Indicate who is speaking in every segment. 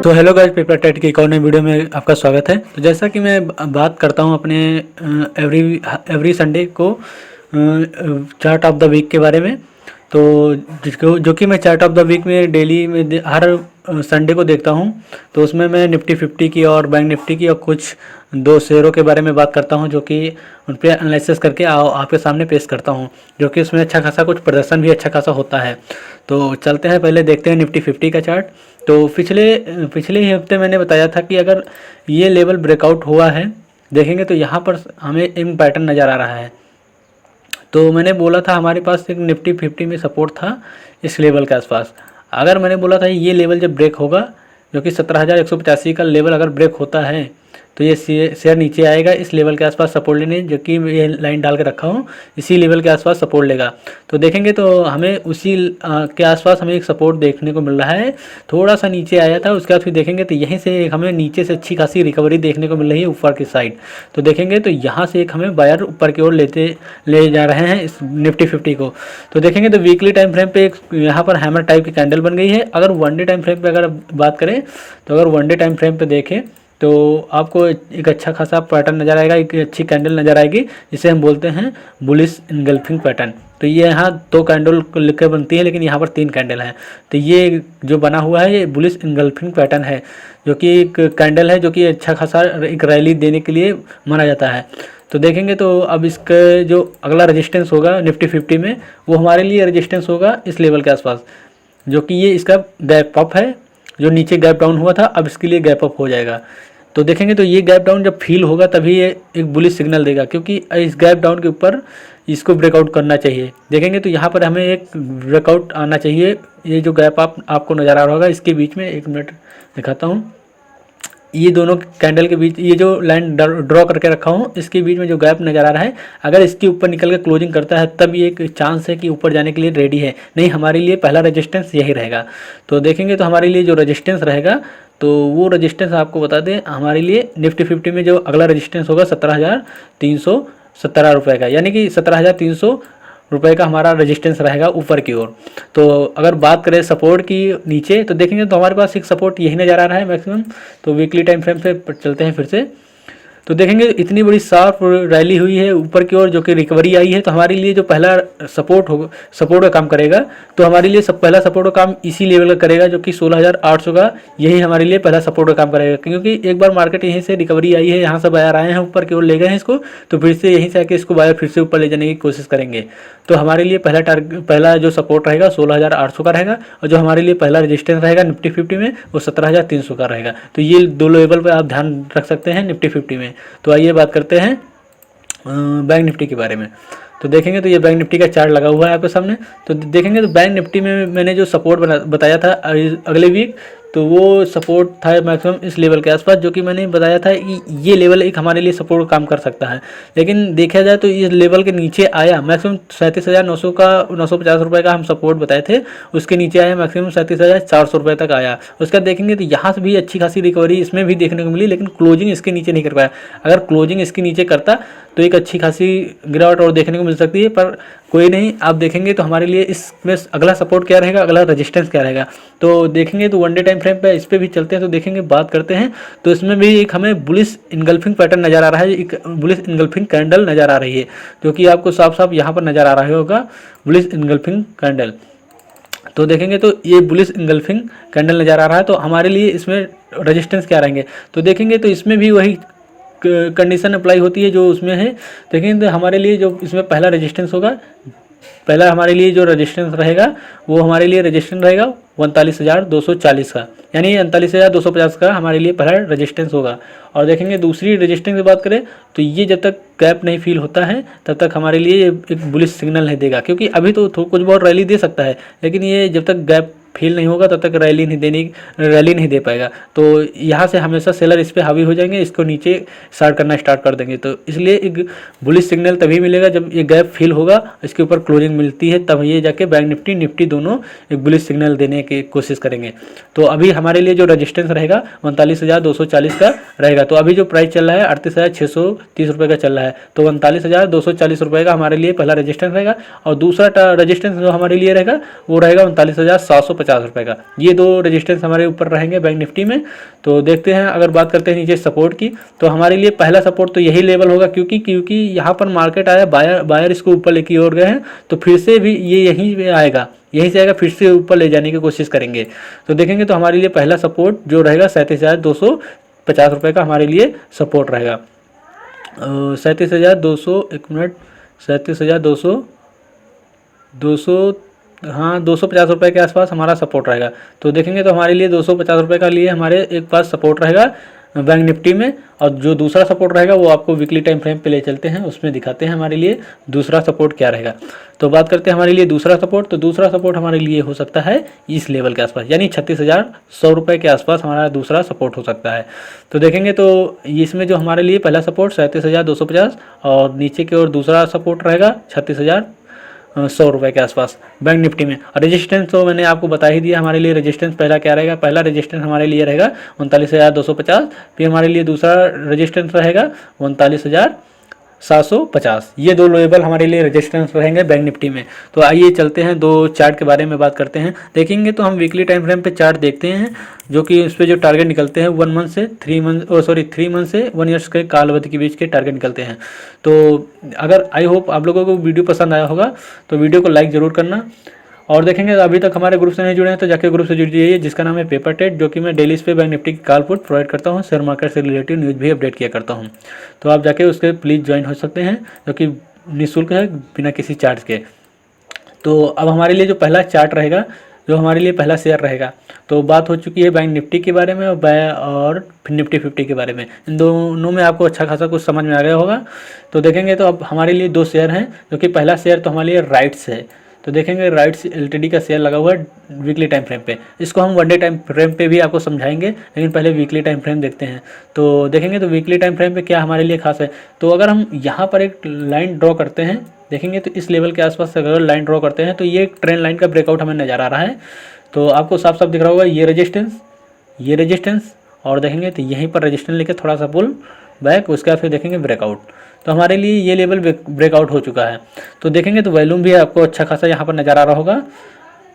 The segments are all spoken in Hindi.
Speaker 1: तो हेलो गाइस, पेपर टेट की एक और नई वीडियो में आपका स्वागत है। तो जैसा कि मैं बात करता हूं अपने एवरी संडे को चार्ट ऑफ द वीक के बारे में। तो जो कि मैं चार्ट ऑफ द वीक में डेली में हर संडे को देखता हूं। तो उसमें मैं निफ्टी 50 की और बैंक निफ्टी की और कुछ दो शेयरों के बारे में बात करता हूं, जो कि उन पर एनालिसिस करके आपके सामने पेश करता हूं, जो कि उसमें अच्छा खासा कुछ प्रदर्शन भी अच्छा खासा होता है। तो चलते हैं, पहले देखते हैं निफ्टी 50 का चार्ट। तो पिछले ही हफ्ते मैंने बताया था कि अगर ये लेवल ब्रेकआउट हुआ है, देखेंगे तो यहाँ पर हमें एक पैटर्न नज़र आ रहा है। तो मैंने बोला था हमारे पास एक निफ्टी 50 में सपोर्ट था इस लेवल के आसपास। अगर मैंने बोला था ये लेवल जब ब्रेक होगा, जो कि 17,185 का लेवल अगर ब्रेक होता है, तो ये शेयर नीचे आएगा इस लेवल के आसपास सपोर्ट लेने, जो कि ये लाइन डाल के रखा हूँ, इसी लेवल के आसपास सपोर्ट लेगा। तो देखेंगे तो हमें उसी के आसपास हमें एक सपोर्ट देखने को मिल रहा है। थोड़ा सा नीचे आया था, उसके बाद फिर देखेंगे तो यहीं से एक हमें नीचे से अच्छी खासी रिकवरी देखने को मिल रही है ऊपर की साइड। तो देखेंगे तो यहाँ से एक हमें बायर ऊपर की ओर ले जा रहे हैं इस निफ्टी 50 को। तो देखेंगे तो वीकली टाइम फ्रेम पे एक यहाँ पर हैमर टाइप की कैंडल बन गई है। अगर वन डे टाइम फ्रेम पे अगर बात करें, तो अगर वन डे टाइम फ्रेम पे देखें तो आपको एक अच्छा खासा पैटर्न नज़र आएगा, एक अच्छी कैंडल नज़र आएगी, जिसे हम बोलते हैं बुलिश इनगल्फिंग पैटर्न। तो ये यहाँ दो कैंडल को लिखकर बनती है, लेकिन यहाँ पर तीन कैंडल हैं। तो ये जो बना हुआ है ये बुलिश इनगल्फिंग पैटर्न है, जो कि एक कैंडल है जो कि अच्छा खासा एक रैली देने के लिए माना जाता है। तो देखेंगे तो अब इसका जो अगला रेजिस्टेंस होगा निफ्टी 50 में, वो हमारे लिए रेजिस्टेंस होगा इस लेवल के आसपास, जो कि ये इसका गैप अप है। जो नीचे गैप डाउन हुआ था, अब इसके लिए गैप अप हो जाएगा। तो देखेंगे तो ये गैप डाउन जब फील होगा तभी ये एक बुलिश सिग्नल देगा, क्योंकि इस गैप डाउन के ऊपर इसको ब्रेकआउट करना चाहिए। देखेंगे तो यहाँ पर हमें एक ब्रेकआउट आना चाहिए। ये जो गैप आपको नज़र आ रहा होगा, इसके बीच में एक मिनट दिखाता हूँ, ये दोनों कैंडल के बीच ये जो लाइन ड्रॉ करके रखा हूँ, इसके बीच में जो गैप नज़र आ रहा है, अगर इसके ऊपर निकल के क्लोजिंग करता है तब ये एक चांस है कि ऊपर जाने के लिए रेडी है। नहीं, हमारे लिए पहला रेजिस्टेंस यही रहेगा। तो देखेंगे तो हमारे लिए जो रेजिस्टेंस रहेगा, तो वो रेजिस्टेंस आपको बता दें, हमारे लिए निफ्टी 50 में जो अगला रेजिस्टेंस होगा 17,317 रुपये का, यानी कि 17,300 रुपये का हमारा रेजिस्टेंस रहेगा ऊपर की ओर। तो अगर बात करें सपोर्ट की नीचे, तो देखेंगे तो हमारे पास एक सपोर्ट यही नज़र आ रहा है मैक्सिमम। तो वीकली टाइम फ्रेम पे चलते हैं फिर से। तो देखेंगे इतनी बड़ी शार्प रैली हुई है ऊपर की ओर, जो कि रिकवरी आई है। तो हमारे लिए जो पहला सपोर्ट होगा, सपोर्ट का काम करेगा, तो हमारे लिए पहला सपोर्ट का काम इसी लेवल का करेगा, जो कि 16,800 का, यही हमारे लिए पहला सपोर्ट का काम करेगा। क्योंकि एक बार मार्केट यहीं से रिकवरी आई है, यहाँ से बायर आए हैं, ऊपर की ओर ले गए हैं इसको, तो फिर से यहीं से आके इसको बायर फिर से ऊपर ले जाने की कोशिश करेंगे। तो हमारे लिए पहला जो सपोर्ट रहेगा 16,800 का रहेगा, और जो हमारे लिए पहला रजिस्टेंस रहेगा निफ्टी 50 में वो 17,300 का रहेगा। तो ये दो लेवल पर आप ध्यान रख सकते हैं निफ्टी 50 में। तो आइए बात करते हैं बैंक निफ्टी के बारे में। तो देखेंगे तो ये बैंक निफ्टी का चार्ट लगा हुआ है आपके सामने। तो देखेंगे तो बैंक निफ्टी में मैंने जो सपोर्ट बताया था अगले वीक, तो वो सपोर्ट था मैक्सिमम इस लेवल के आसपास, जो कि मैंने बताया था कि ये लेवल एक हमारे लिए सपोर्ट काम कर सकता है। लेकिन देखा जाए तो इस लेवल के नीचे आया मैक्सिमम 37,900 का, 950 रुपये का हम सपोर्ट बताए थे, उसके नीचे आया मैक्सिमम 37,400 रुपये तक आया। उसका देखेंगे तो यहाँ से भी अच्छी खासी रिकवरी इसमें भी देखने को मिली, लेकिन क्लोजिंग इसके नीचे नहीं कर पाया। अगर क्लोजिंग इसके नीचे करता तो एक अच्छी खासी गिरावट और देखने को मिल सकती है, पर कोई नहीं। आप देखेंगे तो हमारे लिए इसमें अगला सपोर्ट क्या रहेगा, अगला रेजिस्टेंस क्या रहेगा। तो देखेंगे तो वन डे टाइम फ्रेम पे इस पर भी चलते हैं, तो देखेंगे बात करते हैं। तो इसमें भी एक हमें बुलिश इनगल्फिंग पैटर्न नज़र आ रहा है, एक बुलिश इनगल्फिंग कैंडल नज़र आ रही है, जो कि आपको साफ साफ यहाँ पर नज़र आ रहा होगा, बुलिश इनगल्फिंग कैंडल। तो देखेंगे तो ये बुलिश इनगल्फिंग कैंडल नज़र आ रहा है। तो हमारे लिए इसमें रेजिस्टेंस क्या रहेंगे, तो देखेंगे तो इसमें भी वही कंडीशन अप्लाई होती है जो उसमें है। देखेंगे तो हमारे लिए जो इसमें पहला रेजिस्टेंस होगा, पहला हमारे लिए जो रेजिस्टेंस रहेगा वो हमारे लिए रेजिस्टेंस रहेगा 39,240 का, यानी 39,250 का हमारे लिए पहला रेजिस्टेंस होगा। और देखेंगे दूसरी रेजिस्टेंस की बात करें, तो ये जब तक गैप नहीं फील होता है तब तक हमारे लिए एक बुलिश सिग्नल नहीं देगा, क्योंकि अभी तो कुछ बहुत रैली दे सकता है, लेकिन ये जब तक गैप फील नहीं होगा तब तक रैली नहीं दे पाएगा। तो यहाँ से हमेशा सेलर इस पर हावी हो जाएंगे, इसको नीचे करना स्टार्ट कर देंगे। तो इसलिए एक बुलिश सिग्नल तभी मिलेगा जब ये गैप फील होगा, इसके ऊपर क्लोजिंग मिलती है, तब ये जाके बैंक निफ्टी दोनों एक बुलिश सिग्नल देने की कोशिश करेंगे। तो अभी हमारे लिए जो रेजिस्टेंस रहेगा 39,240 का रहेगा। तो अभी जो प्राइस चल रहा है 38,630 रुपये का चल रहा है, तो 39,240 रुपये का हमारे लिए पहला रेजिस्टेंस रहेगा। और दूसरा रेजिस्टेंस जो हमारे लिए रहेगा वो रहेगा 39,750 ₹250 का। ये 2 रेजिस्टेंस हमारे ऊपर रहेंगे बैंक निफ्टी में। तो देखते हैं, अगर बात करते हैं नीचे सपोर्ट की, तो हमारे लिए पहला सपोर्ट तो यही लेवल होगा, क्योंकि यहाँ पर मार्केट आया, बायर इसको ऊपर लेके और गए हैं, तो फिर से भी ये यहीं पे आएगा, यहीं से आएगा, फिर से ऊपर ले जाने की कोशिश करेंगे। तो देखेंगे तो हमारे लिए पहला सपोर्ट जो रहेगा 37,250 का हमारे लिए सपोर्ट रहेगा। 37,200, 1 मिनट, 37,200, 200, हाँ, ₹250 के आसपास हमारा सपोर्ट रहेगा। तो देखेंगे तो हमारे लिए ₹250 का लिए हमारे एक पास सपोर्ट रहेगा बैंक निफ्टी में। और जो दूसरा सपोर्ट रहेगा वो आपको वीकली टाइम फ्रेम पे ले चलते हैं, उसमें दिखाते हैं हमारे लिए दूसरा सपोर्ट क्या रहेगा। तो बात करते हैं हमारे लिए दूसरा सपोर्ट। तो दूसरा सपोर्ट हमारे लिए हो सकता है इस लेवल के आसपास, यानी ₹36,100 के आसपास हमारा दूसरा सपोर्ट हो सकता है। तो देखेंगे तो इसमें जो हमारे लिए पहला सपोर्ट 37,250 और नीचे की ओर दूसरा सपोर्ट रहेगा ₹36,100 के आसपास बैंक निफ्टी में। और रेजिस्टेंस तो मैंने आपको बता ही दिया, हमारे लिए रेजिस्टेंस पहला क्या रहेगा। पहला रेजिस्टेंस हमारे लिए रहेगा 39,250, फिर हमारे लिए दूसरा रेजिस्टेंस रहेगा 39,750। ये 2 लेवल हमारे लिए रेजिस्टेंस रहेंगे बैंक निफ्टी में। तो आइए चलते हैं 2 चार्ट के बारे में बात करते हैं। देखेंगे तो हम वीकली टाइम फ्रेम पे चार्ट देखते हैं, जो कि इस पे जो टारगेट निकलते हैं 1 मंथ से 3 मंथ, 3 मंथ से 1 ईयर्स के काल अवधि के बीच के टारगेट निकलते हैं। तो अगर आई होप आप लोगों को वीडियो पसंद आया होगा, तो वीडियो को लाइक ज़रूर करना। और देखेंगे तो अभी तक हमारे ग्रुप से नहीं जुड़े हैं तो जाके ग्रुप से जुड़ जाइए, जिसका नाम है पेपर ट्रेड, जो कि मैं डेली इस पे बैंक निफ्टी की कॉल पुट प्रोवाइड करता हूँ, शेयर मार्केट से रिलेटेड न्यूज़ भी अपडेट किया करता हूँ। तो आप जाके उसके प्लीज़ ज्वाइन हो सकते हैं, जो कि निःशुल्क है, बिना किसी चार्ज के। तो अब हमारे लिए जो पहला चार्ट रहेगा, जो हमारे लिए पहला शेयर रहेगा, तो बात हो चुकी है बैंक निफ्टी के बारे में और निफ्टी 50 के बारे में। इन दोनों में आपको अच्छा खासा कुछ समझ में आ गया होगा। तो देखेंगे तो अब हमारे लिए 2 शेयर हैं, जो कि पहला शेयर तो हमारे लिए राइट्स है। तो देखेंगे राइट्स एलटीडी का शेयर लगा हुआ है वीकली टाइम फ्रेम पे। इसको हम 1 डे टाइम फ्रेम पे भी आपको समझाएंगे, लेकिन पहले वीकली टाइम फ्रेम देखते हैं। तो देखेंगे तो वीकली टाइम फ्रेम पे क्या हमारे लिए खास है। तो अगर हम यहाँ पर एक लाइन ड्रॉ करते हैं, देखेंगे तो इस लेवल के आसपास अगर लाइन ड्रॉ करते हैं, तो ये एक ट्रेंड लाइन का ब्रेकआउट हमें नज़र आ रहा है। तो आपको साफ साफ दिख रहा होगा, ये रेजिस्टेंस और देखेंगे तो यहीं पर रेजिस्टेंस लेके थोड़ा सा पुल बैक, उसके बाद फिर देखेंगे ब्रेकआउट। तो हमारे लिए ये लेवल ब्रेकआउट हो चुका है। तो देखेंगे तो वॉल्यूम भी आपको अच्छा खासा यहाँ पर नज़र आ रहा होगा।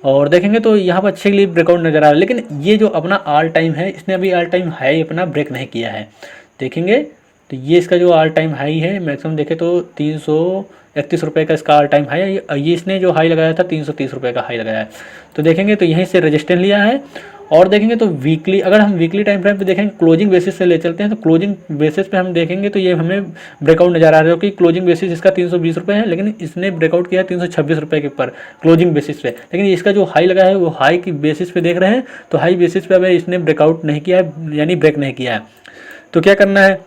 Speaker 1: और देखेंगे तो यहाँ पर अच्छे के लिए ब्रेकआउट नज़र आ रहा है, लेकिन ये जो अपना ऑल टाइम है, इसने अभी ऑल टाइम हाई अपना ब्रेक नहीं किया है। देखेंगे तो ये इसका जो ऑल टाइम हाई है, मैक्सिमम देखे तो ₹331 का इसका ऑल टाइम हाई है। ये इसने जो हाई लगाया था ₹330 का हाई लगाया है। तो देखेंगे तो यहीं से रेजिस्टेंस लिया है। और देखेंगे तो वीकली, अगर हम वीकली टाइम फ्रेम पे देखेंगे, क्लोजिंग बेसिस से ले चलते हैं, तो क्लोजिंग बेसिस पे हम देखेंगे तो ये हमें ब्रेकआउट नज़र आ रहा है, क्योंकि क्लोजिंग बेसिस इसका ₹320 है, लेकिन इसने ब्रेकआउट किया ₹326 के ऊपर क्लोजिंग बेसिस पे। लेकिन इसका जो हाई लगा है वो हाई की बेसिस पे देख रहे हैं, तो हाई बेसिस पे अभी इसने ब्रेकआउट नहीं किया है, यानी ब्रेक नहीं किया है। तो क्या करना है,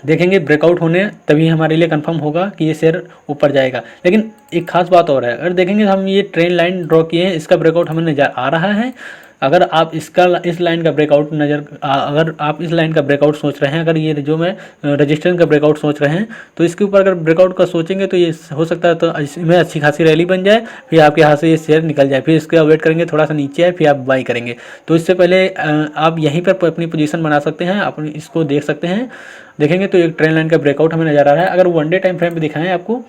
Speaker 1: देखेंगे ब्रेकआउट होने तभी हमारे लिए कंफर्म होगा कि ये शेयर ऊपर जाएगा। लेकिन एक खास बात और है, अगर देखेंगे हम ये ट्रेंड लाइन ड्रॉ किए हैं, इसका ब्रेकआउट हमें नज़र आ रहा है। अगर आप इस लाइन का ब्रेकआउट अगर आप इस लाइन का ब्रेकआउट सोच रहे हैं, अगर ये जो मैं रजिस्टेंस का ब्रेकआउट सोच रहे हैं, तो इसके ऊपर अगर ब्रेकआउट का सोचेंगे तो ये हो सकता है तो इसमें अच्छी खासी रैली बन जाए, फिर आपके हाथ से ये शेयर निकल जाए, फिर इसके वेट करेंगे थोड़ा सा नीचे आए, फिर आप बाई करेंगे। तो इससे पहले आप यहीं पर अपनी पोजीशन बना सकते हैं, आप इसको देख सकते हैं। देखेंगे तो एक ट्रेंड लाइन का ब्रेकआउट हमें नज़र आ रहा है। अगर 1 डे टाइम फ्रेम पे दिखाएं आपको,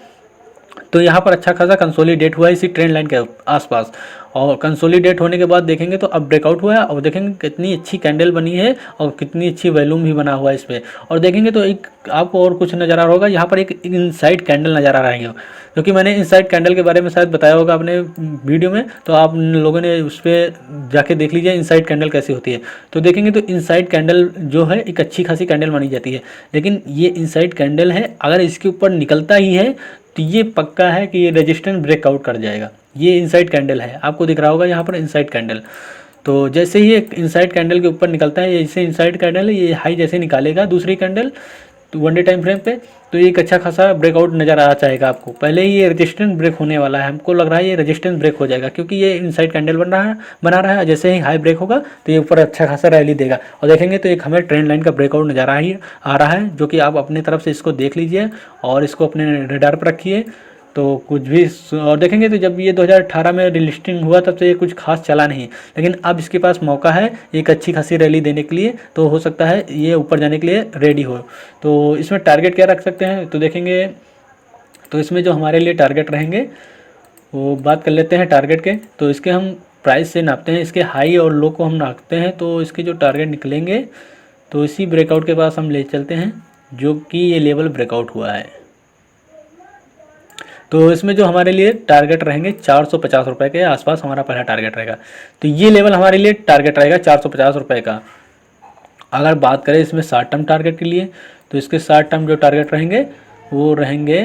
Speaker 1: तो यहाँ पर अच्छा खासा कंसोलिडेट हुआ है इसी ट्रेंड लाइन के आसपास। और कंसोलिडेट होने के बाद देखेंगे तो अब ब्रेकआउट हुआ है, और देखेंगे कितनी अच्छी कैंडल बनी है और कितनी अच्छी वॉल्यूम भी बना हुआ है इस पर। और देखेंगे तो एक आपको और कुछ नज़र आ रहा होगा, यहाँ पर एक इनसाइड कैंडल नज़र आ रहा है, क्योंकि मैंने इनसाइड कैंडल के बारे में शायद बताया होगा अपने वीडियो में, तो आप लोगों ने उस पर जाके देख लीजिए इनसाइड कैंडल कैसी होती है। तो देखेंगे तो इनसाइड कैंडल जो है एक अच्छी खासी कैंडल मानी जाती है, लेकिन ये इनसाइड कैंडल है, अगर इसके ऊपर निकलता ही है तो ये पक्का है कि ये रेजिस्टेंस ब्रेकआउट कर जाएगा। ये इनसाइड कैंडल है, आपको दिख रहा होगा यहाँ पर इनसाइड कैंडल। तो जैसे ही एक इनसाइड कैंडल के ऊपर निकलता है, जैसे इनसाइड कैंडल है, ये हाई जैसे निकालेगा दूसरी कैंडल तो 1 डे टाइम फ्रेम पे, तो एक अच्छा खासा ब्रेकआउट नज़र आ जाएगा आपको। पहले ही ये रेजिस्टेंस ब्रेक होने वाला है, हमको लग रहा है ये रेजिस्टेंस ब्रेक हो जाएगा, क्योंकि ये इनसाइड कैंडल बना रहा है। जैसे ही हाई ब्रेक होगा तो ये ऊपर अच्छा खासा रैली देगा। और देखेंगे तो एक हमें ट्रेंड लाइन का ब्रेकआउट नज़र आ रहा है, जो कि आप अपनी तरफ से इसको देख लीजिए और इसको अपने रडार पर रखिए। तो कुछ भी, और देखेंगे तो जब ये 2018 में रिलिस्टिंग हुआ तब से ये कुछ खास चला नहीं, लेकिन अब इसके पास मौका है एक अच्छी खासी रैली देने के लिए, तो हो सकता है ये ऊपर जाने के लिए रेडी हो। तो इसमें टारगेट क्या रख सकते हैं, तो देखेंगे तो इसमें जो हमारे लिए टारगेट रहेंगे वो बात कर लेते हैं टारगेट के। तो इसके हम प्राइस से नापते हैं, इसके हाई और लो को हम नापते हैं, तो इसके जो टारगेट निकलेंगे तो इसी ब्रेकआउट के पास हम ले चलते हैं, जो कि ये लेवल ब्रेकआउट हुआ है। तो इसमें जो हमारे लिए टारगेट रहेंगे 450 रुपये के आसपास हमारा पहला टारगेट रहेगा। तो ये लेवल हमारे लिए टारगेट रहेगा 450 रुपये का। अगर बात करें इसमें शॉर्ट टर्म टारगेट के लिए, तो इसके शॉर्ट टर्म जो टारगेट रहेंगे वो रहेंगे,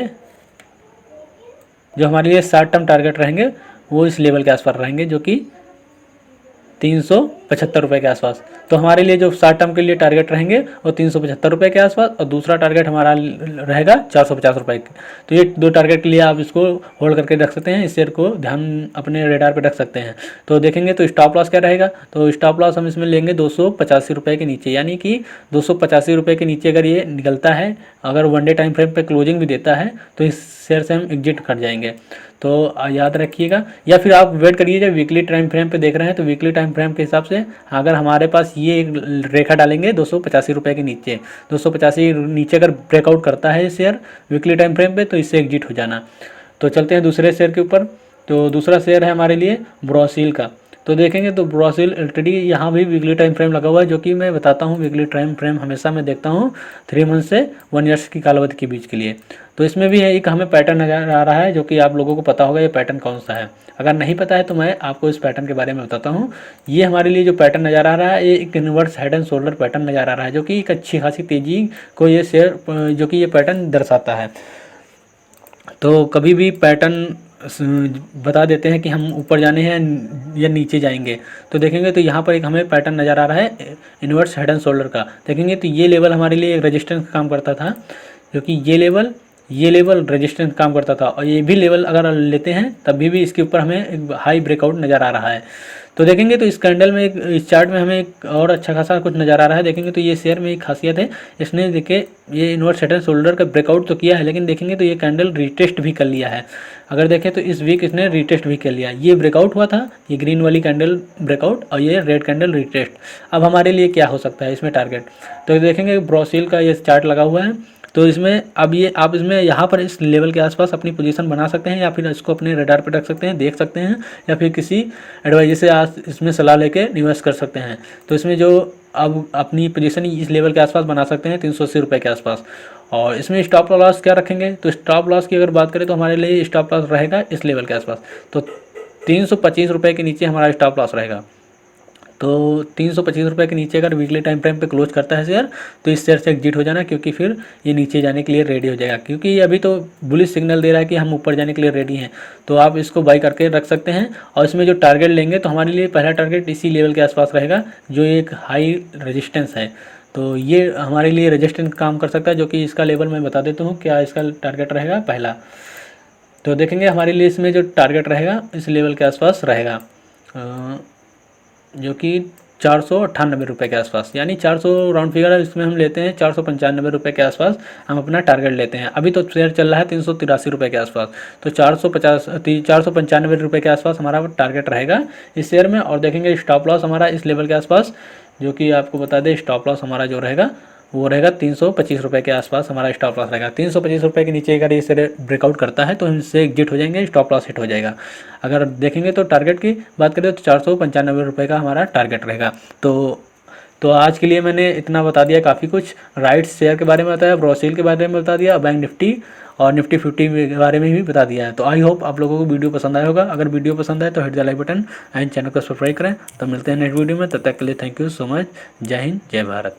Speaker 1: जो हमारे लिए शॉर्ट टर्म टारगेट रहेंगे वो इस लेवल के आसपास रहेंगे, जो कि 375 रुपये के आसपास। तो हमारे लिए जो शॉर्ट टर्म के लिए टारगेट रहेंगे वो 375 रुपये के आसपास, और दूसरा टारगेट हमारा रहेगा 450 रुपये के। तो ये दो टारगेट के लिए आप इसको होल्ड करके रख सकते हैं, इस शेयर को ध्यान अपने रेडार पे रख सकते हैं। तो देखेंगे तो स्टॉप लॉस क्या रहेगा, तो स्टॉप लॉस हम इसमें लेंगे 285 रुपये के नीचे, यानी कि 285 रुपये के नीचे अगर ये निकलता है, अगर वन डे टाइम फ्रेम पे क्लोजिंग भी देता है, तो इस शेयर से हम एग्जिट कर जाएंगे। तो याद रखिएगा, या फिर आप वेट करिए, जब वीकली टाइम फ्रेम पे देख रहे हैं तो वीकली टाइम फ्रेम के हिसाब से अगर हमारे पास ये एक रेखा डालेंगे 285 रुपये के नीचे, 285 नीचे अगर ब्रेकआउट करता है शेयर वीकली टाइम फ्रेम पे, तो इससे एग्जिट हो जाना। तो चलते हैं दूसरे शेयर के ऊपर। तो दूसरा शेयर है हमारे लिए ब्रोसिल का। तो देखेंगे तो ब्रोसिल एलटीडी, यहाँ भी वीकली टाइम फ्रेम लगा हुआ है, जो कि मैं बताता हूँ वीकली टाइम फ्रेम हमेशा मैं देखता हूँ 3 मंथ से 1 ईयर्स की कालावधि के बीच के लिए। तो इसमें भी एक हमें पैटर्न नजर आ रहा है, जो कि आप लोगों को पता होगा ये पैटर्न कौन सा है। अगर नहीं पता है तो मैं आपको इस पैटर्न के बारे में बताता हूँ। ये हमारे लिए जो पैटर्न नज़र आ रहा है, ये एक inverse head and shoulder pattern नज़र आ रहा है, जो कि एक अच्छी खासी तेज़ी को ये शेयर, जो कि ये पैटर्न दर्शाता है। तो कभी भी पैटर्न बता देते हैं कि हम ऊपर जाने हैं या नीचे जाएंगे। तो देखेंगे तो यहाँ पर एक हमें पैटर्न नज़र आ रहा है इन्वर्स हेड एंड शोल्डर का। देखेंगे तो ये लेवल हमारे लिए एक रेजिस्टेंस का काम करता था, क्योंकि ये लेवल रेजिस्टेंस काम करता था, और ये भी लेवल अगर लेते हैं तभी भी इसके ऊपर हमें एक हाई ब्रेकआउट नज़र आ रहा है। तो देखेंगे तो इस कैंडल में इस चार्ट में हमें एक और अच्छा खासा कुछ नज़र आ रहा है। देखेंगे तो ये शेयर में एक खासियत है, इसने देखिए ये इन्वर्स हेड एंड शोल्डर का ब्रेकआउट तो किया है, लेकिन देखेंगे तो ये कैंडल रिटेस्ट भी कर लिया है। अगर देखें तो इस वीक इसने रिटेस्ट भी कर लिया, ये ब्रेकआउट हुआ था, ये ग्रीन वाली कैंडल ब्रेकआउट, और ये रेड कैंडल रिटेस्ट। अब हमारे लिए क्या हो सकता है इसमें टारगेट, तो देखेंगे ब्रोसिल का ये चार्ट लगा हुआ है। तो इसमें अब ये आप इसमें यहाँ पर इस लेवल के आसपास अपनी पोजीशन बना सकते हैं, या फिर इसको अपने रडार पर रख सकते हैं, देख सकते हैं, या फिर किसी एडवाइजर से आज इसमें सलाह लेके निवेश कर सकते हैं। तो इसमें जो अब अपनी पोजीशन इस लेवल के आसपास बना सकते हैं 380 रुपये के आसपास। और इसमें स्टॉप लॉस क्या रखेंगे, तो स्टॉप लॉस की अगर बात करें तो हमारे लिए स्टॉप लॉस रहेगा इस लेवल के आसपास। तो 325 रुपये के नीचे हमारा स्टॉप लॉस रहेगा। तो 325 रुपये के नीचे अगर वीकली टाइम फ्रेम पे क्लोज करता है शेयर, तो इस शेयर से एग्जिट हो जाना, क्योंकि फिर ये नीचे जाने के लिए रेडी हो जाएगा, क्योंकि ये अभी तो बुलिश सिग्नल दे रहा है कि हम ऊपर जाने के लिए रेडी हैं। तो आप इसको बाई करके रख सकते हैं। और इसमें जो टारगेट लेंगे तो हमारे लिए पहला टारगेट इसी लेवल के आसपास रहेगा, जो एक हाई रजिस्टेंस है। तो ये हमारे लिए रजिस्टेंस काम कर सकता है, जो कि इसका लेवल मैं बता देता हूँ क्या इसका टारगेट रहेगा पहला। तो देखेंगे हमारे लिए इसमें जो टारगेट रहेगा इस लेवल के आसपास रहेगा, जो कि 498 रुपये के आसपास, यानी 400 राउंड फिगर इसमें हम लेते हैं, 495 रुपये के आसपास हम अपना टारगेट लेते हैं। अभी तो शेयर चल रहा है 383 रुपये के आसपास, तो 495 रुपये के आसपास हमारा टारगेट रहेगा इस शेयर में। और देखेंगे स्टॉप लॉस हमारा इस लेवल के आसपास, जो कि आपको बता दें स्टॉप लॉस हमारा जो रहेगा वो रहेगा 325 रुपये के आसपास हमारा स्टॉप लॉस रहेगा। 325 रुपये के नीचे अगर ये ब्रेकआउट करता है तो हम इससे एग्जिट हो जाएंगे, स्टॉप लॉस हिट हो जाएगा। अगर देखेंगे तो टारगेट की बात करें तो 495 रुपये का हमारा टारगेट रहेगा। तो आज के लिए मैंने इतना बता दिया, काफ़ी कुछ राइट्स शेयर के बारे में बताया, ब्रोसिल के बारे में बता दिया, बैंक निफ्टी और निफ्टी 50 के बारे में भी बता दिया है। तो आई होप आप लोगों को वीडियो पसंद आया होगा। अगर वीडियो पसंद आए तो hit the like button and channel को सब्सक्राइब करें। तो मिलते हैं नेक्स्ट वीडियो में, तब तक के लिए थैंक यू सो मच। जय हिंद, जय भारत।